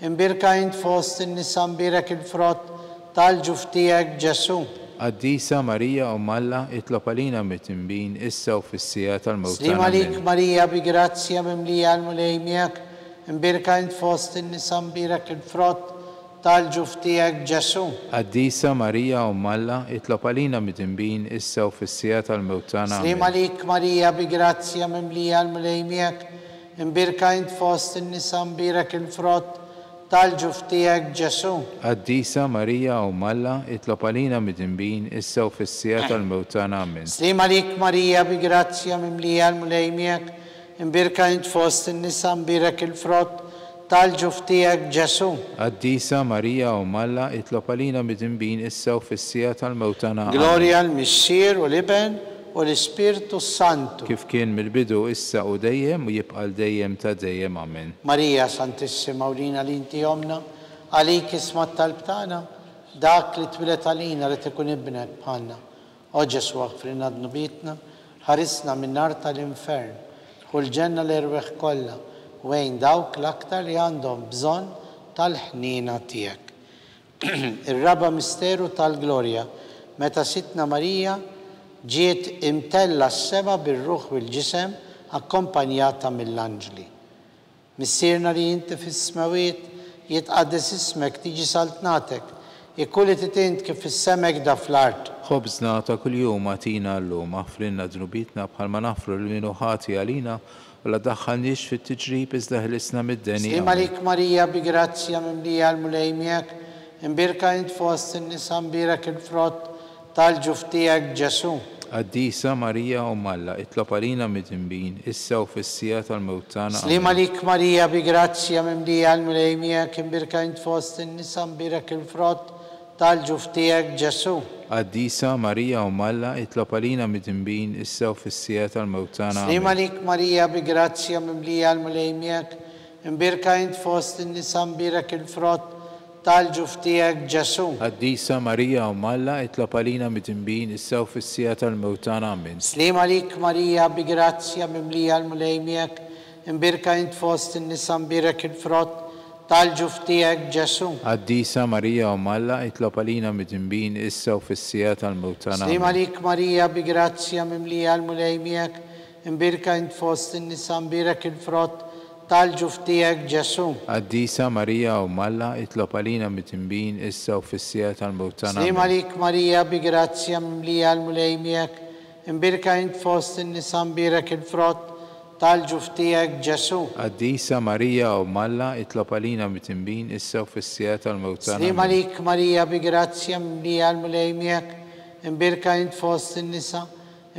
imbirkint fost in-nisa mbirek il-frott tal-ġuf tiegħek Ġesu. Qaddisa Marija Umm Alla itlob għalina mit-tinbin issa u fis-sija tal-mewt Slim tagħna. għalik Marija bi grazzja mimlija l-mulejmija imbirkint fost in-nisa mbirek il-frott tal-ġuf tiegħek Ġesu. Qaddisa Marija Umm Alla itlob għalina mit-tinbin issa u fis-sija tal-mewt tagħna. Slim għalik Marija bi grazzja mimlija l-mulejmija imbirkint fost in-nisa mbirek il-frott tal-ġuf tiegħek Ġesu. Qaddisa Marija Umm Alla itlob għalina mit-tinbin issa u fis-sija tal-mewt tagħna. Amen. Slim għalik Marija bi grazzja mimlija l-mulejmija imbirkint fost in-nisa mbirek il-frott tal-ġuf tiegħek Ġesu. Qaddisa Marija Umm Alla itlob għalina mit-tinbin issa u fis-sija tal-mewt tagħna. Glorja l-Mixxier u l-Iben u l-Ispirtu Santu. Kif kien mill-bidu issa u dejjem u jibqa' dejjem ta' dejjem. Amen. Marija Santissima u lina li inti jomna, għalik isma talb tagħna, dak li twilet għalina li tkun ibnek bħalna. O Ġesu għafrina dnubitna, ħarisna minn nar tal-infern, kull ġenna l-irweħ kollha, wejn dawk l-aktar li għandhom bżonn tal-ħnina tiegħek. Ir-raba misteru tal-glorja, meta sitna Marija ġiet imtella s-seba bir-ruħ u l-ġisem akkompanjata mill-anġli. Missierna li inti fis-smawiet jitqaddes ismek tiġi saltnatek, ikkulli titint kif fis-semek da fl-art. Ħobżna ta' kuljum għatina llum aħfrinna dnubitna bħalma nafru l-minu ħati għalina u la daħħalniex fit-tiġrib iżda ħlisna mid-deni. Slim għalik Marija bi grazzja mimlija l-mulejmijak imbirkint fost in-nisa mbirek il-frott tal-ġuf tiegħek Ġesu. Qaddisa Marija Umm Alla itlob għalina mit-tinbin issa u fis-sija tal-mewt tagħna. Slim għalik Marija bi grazzja mimlija l-mulejmijak imbirkint fost in-nisa mbirek il-frott tal-ġuf tiegħek Ġesu. Qaddisa Marija Umm Alla itlob għalina mit-tinbin issa u fis-sija tal-mewt tagħna. Slim għalik Marija bi grazzja mimlija l-mulejmijak imbirkint fost in-nisa mbirek il-frott tal-ġuf tiegħek Ġesu. Qaddisa Marija Umm Alla itlob għalina mit-tinbin issa u fis-sija tal-mewt tagħna. Amen. Slim għalik Marija bi grazzja mimlija l-mulejmijak imbirkint fost in-nisa mbirek il-frott tal-ġuf tiegħek Ġesu. Qaddisa Marija Umm Alla itlob għalina mit-tinbin issa u fis-sija tal-mewt tagħna. Slim għalik Marija bi grazzja mimlija l-mulejmijak imbirkint fost in-nisa mbirek il-frott tal-ġuf tiegħek Ġesu. Qaddisa Marija Umm Alla itlob għalina mit-tinbin issa u fis-sija tal-mewt tagħna. Slim għalik Marija bi grazzja mimlija l-mulejmijak imbirkint fost in-nisa mbirek il-frott tal-ġuf tiegħek Ġesu. Qaddisa Marija Umm Alla itlob għalina mit-tinbin issa u fis-sija tal-mewt tagħna. Slim għalik Marija bi grazzja mimlija l-mulejmijak imbirkint fost in-nisa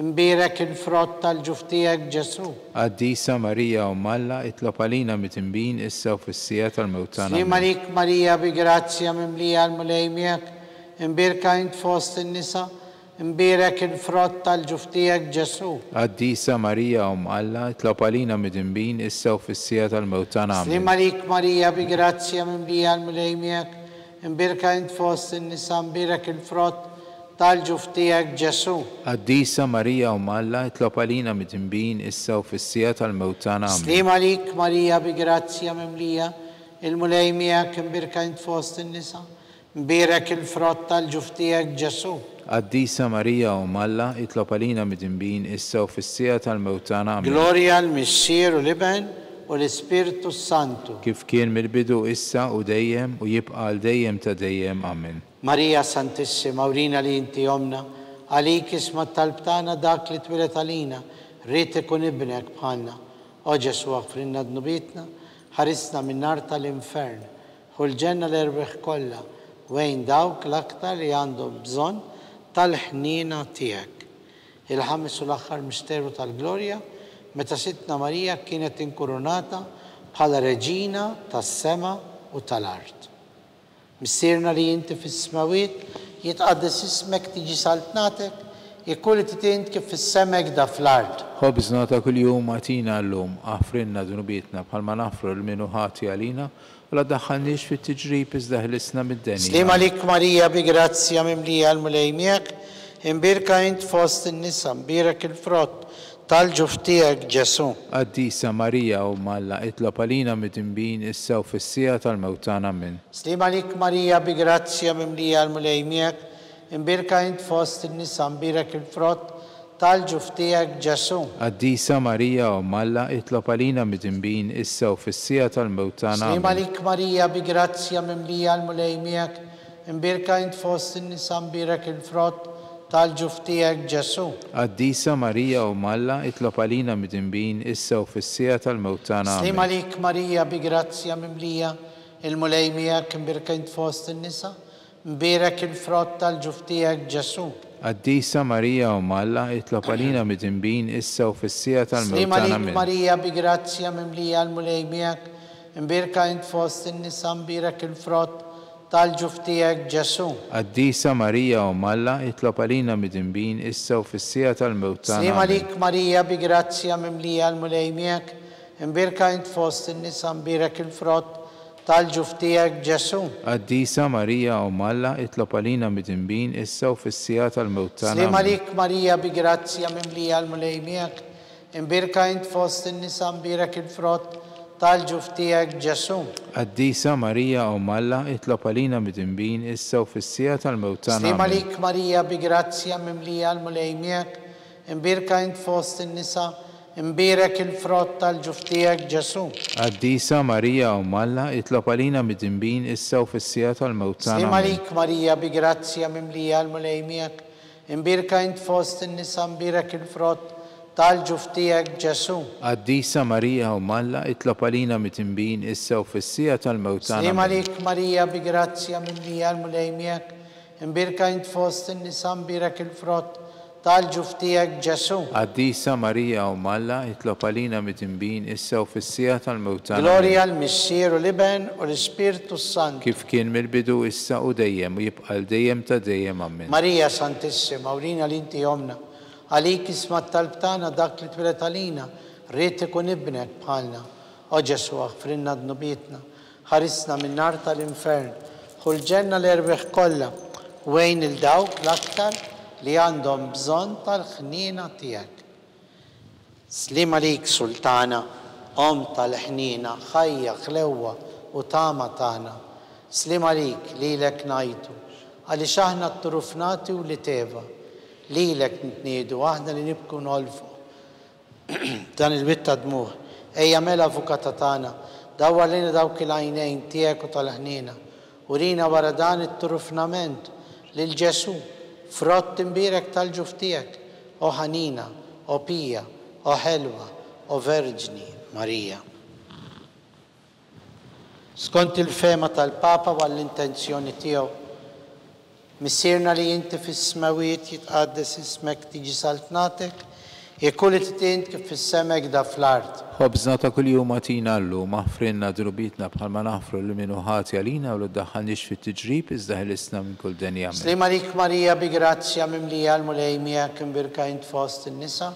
mbirek il-frott tal-ġuf tiegħek Ġesu. Qaddisa Marija Umm Alla itlob għalina mit-tinbin issa u fis-sija tal-mewt tagħna. Slim għalik Marija bi grazzja mimlija l-mulejmijak imbirkint fost in-nisa mbirek il-frott tal-ġuf tiegħek Ġesu. Qaddisa Marija Umm Alla itlob għalina mit-tinbin issa u fis-sija tal-mewt tagħna. Slim għalik Marija bi grazzja mimlija l-mulejmijak imbirkint fost in-nisa mbirek il-frott tal-ġuf tiegħek Ġesu. Qaddisa Marija u Malla itlob għalina mit-tinbin issa u fis-sija tal-mewtana. Amen. Slim għalik Marija bi grazzja mimlija, il-mulej miegħek imbirka int fost in-nisa, mbirek il-frott tal-ġuf tiegħek Ġesu. Qaddisa Marija u Malla itlob għalina mit-tinbin issa u fis-sija tal-mewtana. Amen. Gloria l-Mixxier u l-Iben u l-Ispirtu Santu. Kif kien mill-bidu issa u dejjem u jibqa' għal dejjem ta' dejjem. Amen. Marija Santissima, urina li inti omna, għalik isma talbtana dak li twilet għalina, rrit ikun ibnek bħalna. O Ġesu għafrinna dnubitna, ħarisna minn nar tal-infern, u l-ġenna l-erbeħ kollha, wejn dawk l-aktar li għandhom bżonn tal-ħnina tiegħek. Il-ħames u l-aħħar misteru tal-glorja, meta Sitna Marija kienet inkurunata bħala reġina tas-sema u tal-art. Missirna li jinti fis-smawiet, jitqaddes ismek tiġi saltnatek, jekkulli titint kif fis-semek da fl-art. Ħobżna ta' kuljum għatina llum, għafrinna dnubietna bħalma nafru l-minu ħati għalina, u la daħħalniex fit-tiġrib iżda ħlisna mid-denja. Slim għalik Marija bi grazzja mimlija l-mulej miegħek, imbirka int fost in-nisa, mbirek il-frott tal-ġuf tiegħek Ġesu. Qaddisa Marija u Malla itlob għalina mit-tinbin issa u fis-sija tal-mewtana. Amen. Slim għalik Marija bi grazzja mimlija l-mulej miegħek, imbirka int fost in-nisa, mbirek il-frott tal-ġuf tiegħek Ġesu. Qaddisa Marija u Malla itlob għalina mit-tinbin issa u fis-sija tal-mewtana. Slim għalik Marija bi grazzja mimlija l-mulej miegħek, imbirka int fost in-nisa, mbirek il-frott tal-ġuf tiegħek Ġesu. Qaddisa Marija u Malla itlob għalina mit-tinbin issa u fis-sija tal-mewtana. Slim għalik Marija bi grazzja mimlija, il-mulej miegħek imbirka int fost in-nisa, mbirek il-frott tal-ġuf tiegħek Ġesu. Qaddisa Marija u Malla itlob għalina mit-tinbin issa u fis-sija Slim tal-mewtana. għalik Marija bi grazzja mimlija, il-mulej miegħek imbirka int fost in-nisa, mbirek il-frott tal-ġuf tiegħek Ġesu. Qaddisa Marija u Malla itlob għalina mit-tinbin issa u fis-sija tal-mewtana. Slim għalik Marija bi grazzja mimlija, l-mulej miegħek imbirka int fost in-nisa, mbirek il-frott tal-ġuf tiegħek Ġesu. Qaddisa Marija u Malla itlob għalina mit-tinbin issa u fis-sija tal-mewtana. Slim għalik Marija bi grazzja mimlija, l-mulej miegħek imbirka int fost in-nisa, mbirek il-frott tal-ġuf tiegħek Ġesu. Qaddisa Marija u Malla itlob għalina mit-tinbin issa u fis-sija tal-mewtana. Slim għalik Marija bi grazzja mimlija, l-mulej miegħek imbirka int fost in-nisa, mbirek il-frott tal-ġuf tiegħek Ġesu. Qaddisa Marija u Malla itlob għalina mit-tinbin issa u fis-sija tal-mewtana. Slim għalik Marija bi grazzja mimlija, l-mulej miegħek imbirka int fost in-nisa, mbirek il-frott tal-ġuf tiegħek Ġesu. Qaddisa Marija u Malla itlob għalina mit-tinbin issa u fis-sija tal-mewtana. Slim għalik Marija bi grazzja mimlija, l-mulej miegħek imbirka int fost in-nisa, mbirek il-frott tal-ġuf tiegħek Ġesu. Qaddisa Marija u Malla itlob għalina mit-tinbin issa u fis-sija tal-mewtana. Gloria l-Mixxier u l-Iben u l-Ispirtu Santu. Kif kien mill-bidu issa u dejjem u jibqa' għal dejjem ta' dejjem. Amen. Marija Santissima, urina li inti omna, għalik isma talbtana dak li twilet għalina, rrit ikun ibnek bħalna. O Ġesu għafrinna dnubietna, ħarisna minn nar tal-infern, u l-ġenna l-erbeħ kollha, wejn il-dawk l-aktar li għandhom bżonn tal-ħnina tiegħek. Slim għalik Sultana, om tal-ħnina, ħajja, ħlewwa u tama tagħna. Slim għalik lilek ngħidu, għaliex aħna t-turufnati u li teva. Lilek nitniedu, aħna li nibku nolfu. Dan il-bitta dmuħ, ejja mela avukata tagħna, dawwar lina dawk il-għajnejn tiegħek u tal-ħnina, urina wara dan it-turufnament lil Ġesu, frott imbirek tal-ġuf tiegħek, o ħanina, o pija, o ħelwa, o verġni Marija. Skont il-fema tal-Papa u l-intenzjoni tiegħu, missirna li inti fis-smawiet jitqaddes ismek tiġi saltnatek, jekkulli titint kif fis-semek da fl-art. Ħobżna ta' kuljum għatina llum, aħfrinna dnubietna bħalma nafru l-minu ħati għalina u l-daħħalniex fit-tiġrib iżda ħlisna minn kull denja. Slim għalik Marija bi grazzja mimlija, l-mulej miegħek imbirka int fost in-nisa,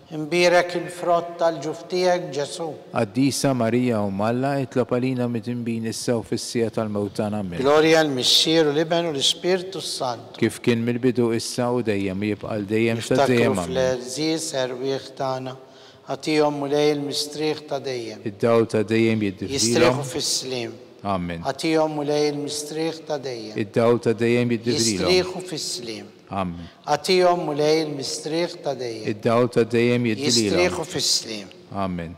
Imbirek il-frott tal-ġuf tiegħek Ġesu. Qaddisa Marija u Malla itlob għalina mit-tinbin issa u fis-sija tal-mewtan amen. Gloria l-Missir u l-Iben u l-Ispirtu Santu. Kif kien mill-bidu issa u dejjem jibqa' dejjem sa Iftakru dejjem amen. fl-Erżiż erwieħ tagħna. Għatihom mulej il-mistrieħ ta' dejjem. Id-dawl ta' dejjem Jistrieħu jiddifrilhom. fis-slim. Amen. Għatihom mulej il-mistrieħ ta' dejjem. Id-dawl ta' dejjem jiddifrilhom. Jistrieħu fis-slim. Amen. Għatihom mulej il-mistrieħ ta' dejjem. Id-dawl ta' dejjem jiddifrilhom. Jistrieħu fis-slim. Amen.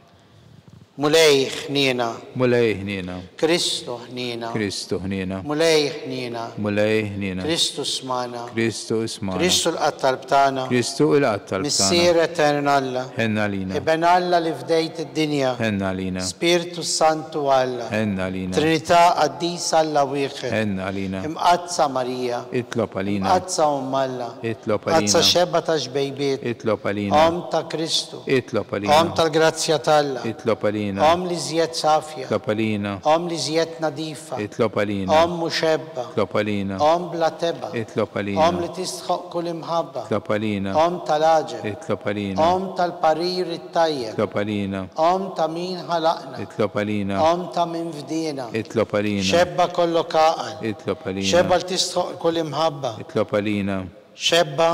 Mulej ħnina. Mulej ħnina. Kristu ħnina. Kristu ħnina. Mulej ħnina. Mulej ħnina. Kristu smana. Kristu ismana. Kristu l-qattal btana. Kristu il-qattal Missier etern Alla. Henna lina. Iben Alla li fdejt id-dinja. Henna lina. Spiritu Santu Alla. Henna lina. Trinità qaddisa Alla wieħed. Henna lina. Imqazza Marija. Itlob għalina. Imqazza Alla. Itlob Imqazza għalina. xebba ta' xbejbiet. Itlob għalina. Om ta' Kristu. Itlob Om għalina. tal-grazzja talla. Itlob għalina. Om li zjed safja. Itlob għalina. Om li zjed nadifa. Itlob għalina. Om muxebba. Itlob għalina. Om bla teba. Itlob Om li għalina. tistħoq kull imħabba. Itlob għalina. Om tal-aġeb. Itlob għalina. Om tal-parir it-tajjeb. Itlob għalina. Om ta' min ħalaqna. Itlob għalina. Om ta' min fdina. Itlob għalina. Xebba kollu kaqan. Itlob għalina. Xebba li tistħoq kull imħabba. Itlob għalina. Xebba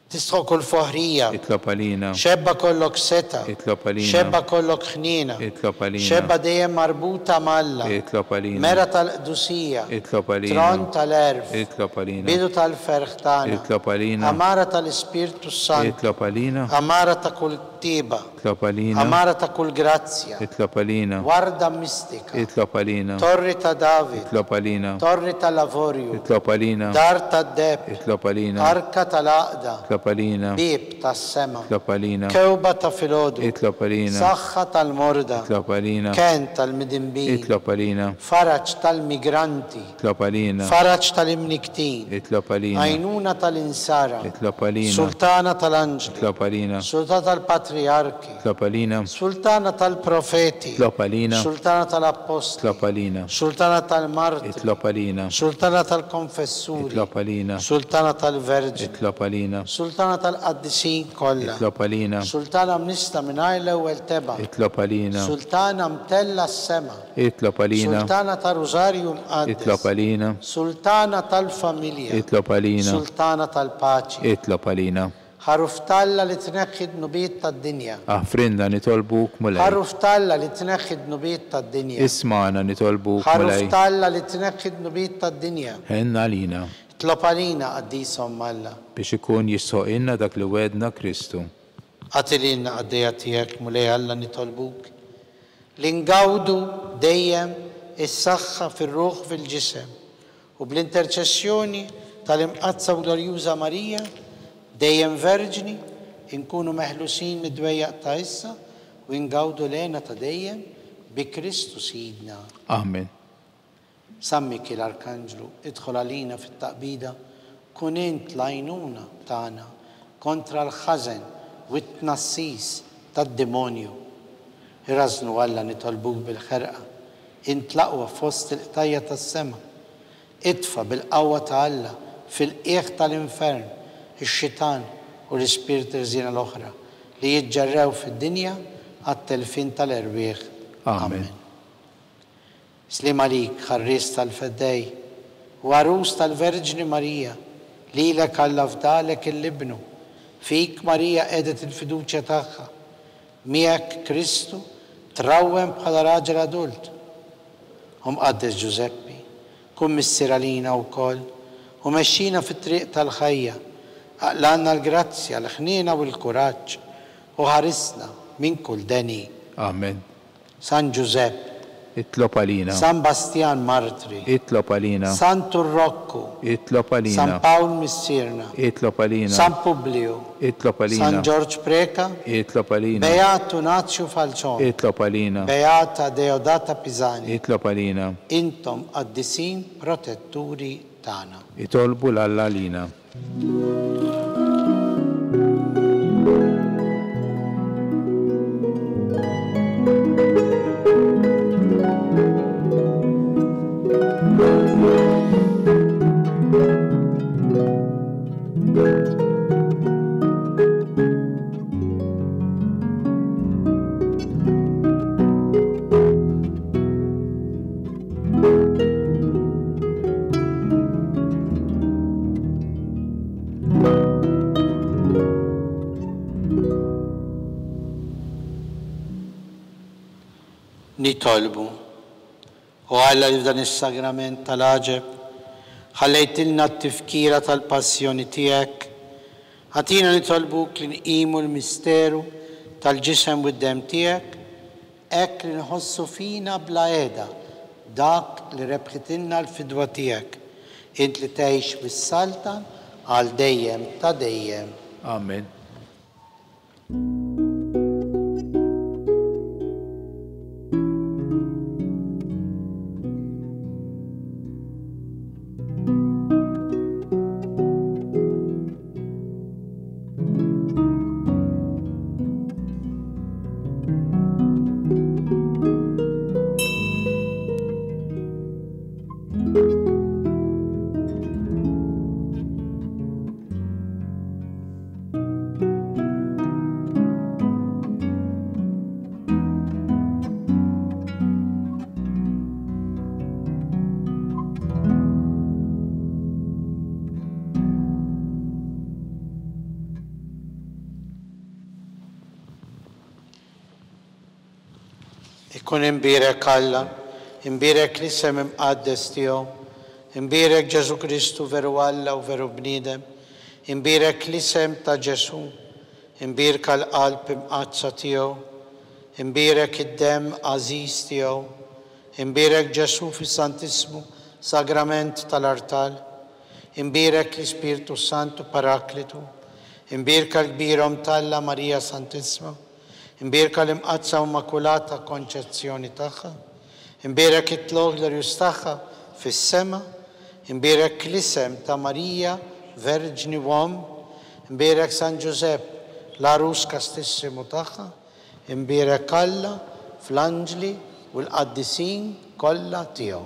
tistħoq kull foħrija. Itlob għalina. Xebba kollok seta. Itlob għalina. Xebba kollok ħnina. Itlob għalina. Xebba dejjem marbuta malla. Itlob għalina. Mera tal-qdusija. Itlob għalina. Tron tal-erf. Itlob għalina. Bidu tal-ferħ tagħna. Itlob għalina. Amara tal-Ispirtu Sant. Itlob għalina. Amara ta' kull tiba. Itlob għalina. Amara ta' kull grazzja. Itlob għalina. Warda mistika. Itlob għalina. Torri ta' David. Itlob għalina. Torri tal-Lavorju. Itlob għalina. Dar tad-deb. Itlob għalina. Arka tal-Aqda. Itlob għalina. Bib tas-sema. Itlob għalina. Kewba ta' Filodu. Itlob għalina. Saħħa tal-Morda. Itlob għalina. Ken tal-Midinbil. Itlob għalina. Faraġ tal-migranti. Itlob għalina. Faraġ tal-imniktin. Itlob għalina. Għajnuna tal-insara. Itlob għalina. Sultana tal-Anġli. Itlob għalina. Sultana tal-Patriarki. Itlob għalina. Sultana tal-Profeti. Itlob għalina. Sultana tal-Apostli. Itlob għalina. Sultana tal-Martri. Itlob għalina. Sultana tal-Konfessuri. Itlob għalina. Sultana tal-Verġi. Itlob għalina. Sultana tal-Qaddisin kollha. Itlob għalina. Sultana mnista mingħajr l-ewwel teba. Itlob għalina. Sultana mtella s-sema. Itlob għalina. Sultana tal-Rużarju Itlob mqaddes. għalina. Sultana tal-familja. Itlob għalina. Sultana tal-paċi. Itlob għalina. Ħaruftalla li tneħħi d-nubiet tad-dinja. Aħfrinna nitolbuk mulej. Ħaruftalla li tneħħi d-nubiet tad-dinja. Ismana nitolbuk mulej. Ħaruftalla li tneħħi d-nubiet tad-dinja. Henna lina. Tlob għalina qaddisom Alla. Biex ikun jissoqinna dak li wedna Kristu. Għatilina għaddeja tiegħek mulej Alla nitolbuk. Li ngawdu dejjem is-saħħa fir-ruħ fil-ġisem u bl-interċessjoni tal-imqazza u glorjuża Marija dejjem verġni inkunu meħlusin mid-dwejjaq ta' issa u ngawdu lena ta' dejjem bi Kristu Sidna. Amen. Sammik l-Arkanġlu idħol għalina fit-taqbida kun int l-għajnuna tagħna kontra l-ħażen u t-tnassis tad-demonju. Irrażnu Alla nitolbuk bil-ħerqa int l-aqwa fost il-qtajja tas-sema. Idfa bil-qawwa ta' Alla fil-qiegħ tal-infern ix-xitan u l-ispirit irżina l-oħra li jiġġarrew fid-dinja għat-telfin tal-erbieħ. Amen. Slim għalik ħarris tal-feddej u għarus tal-Verġni Marija lilek Alla fdalek il-libnu fik Marija edet il-fiduċja tagħha miegħek Kristu trawwem bħala raġel adult. Qaddes Giuseppi, kun missier għalina wkoll u mexxina fit-triq tal-ħajja. Aqlanna l-grazzja, l-ħnina u l-kuraġġ u ħarisna minn kull deni. Amen. San Giuseppe, Itlob għalina. San Bastian Martri, Itlob għalina. San Turrocco, Itlob għalina. San Paul Missirna, Itlob għalina. San Publio, Itlob għalina. San George Preka, Itlob għalina. Beat Tunazio Falcione, Itlob għalina. Beata Deodata Pisani, Itlob għalina. intom qaddisin protetturi tagħna. Itolbu l-Alla għalina. nitolbu. U Alla li f'dan is-sagrament tal-aġeb ħallejtilna t-tifkira tal-passjoni tiegħek, ħatina nitolbuk li nqimu l-misteru tal-ġisem u d-dem tiegħek, hekk li nħossu fina bla qiegħda dak li rebħitilna l-fidwa tiegħek, int li tgħix bis-saltan għal dejjem ta' dejjem. Amen. Ikun imbirek Alla, imbirek l-isem imqaddes tiegħu, imbirek Ġesu Kristu veru Alla u veru bniedem, imbirek l-isem ta' Ġesu, imbirek l-qalb imqazza tiegħu, imbirek id-dem għażiż tiegħu, imbirek Ġesu fis-Santismu sagrament tal-artal, imbirek l-Ispirtu Santu Paraklitu, imbirek l-kbirhom Alla Marija Santissima, imbirka l-imqazza u makulata konċezzjoni tagħha, imbirek it-tloglorjus tagħha fis-sema, imbirek l-isem ta' Marija Verġni Wom, imbirek San Giuseppe l-arus kastissimu tagħha, imbirek Alla fl-anġli u l-qaddisin kollha tiegħu.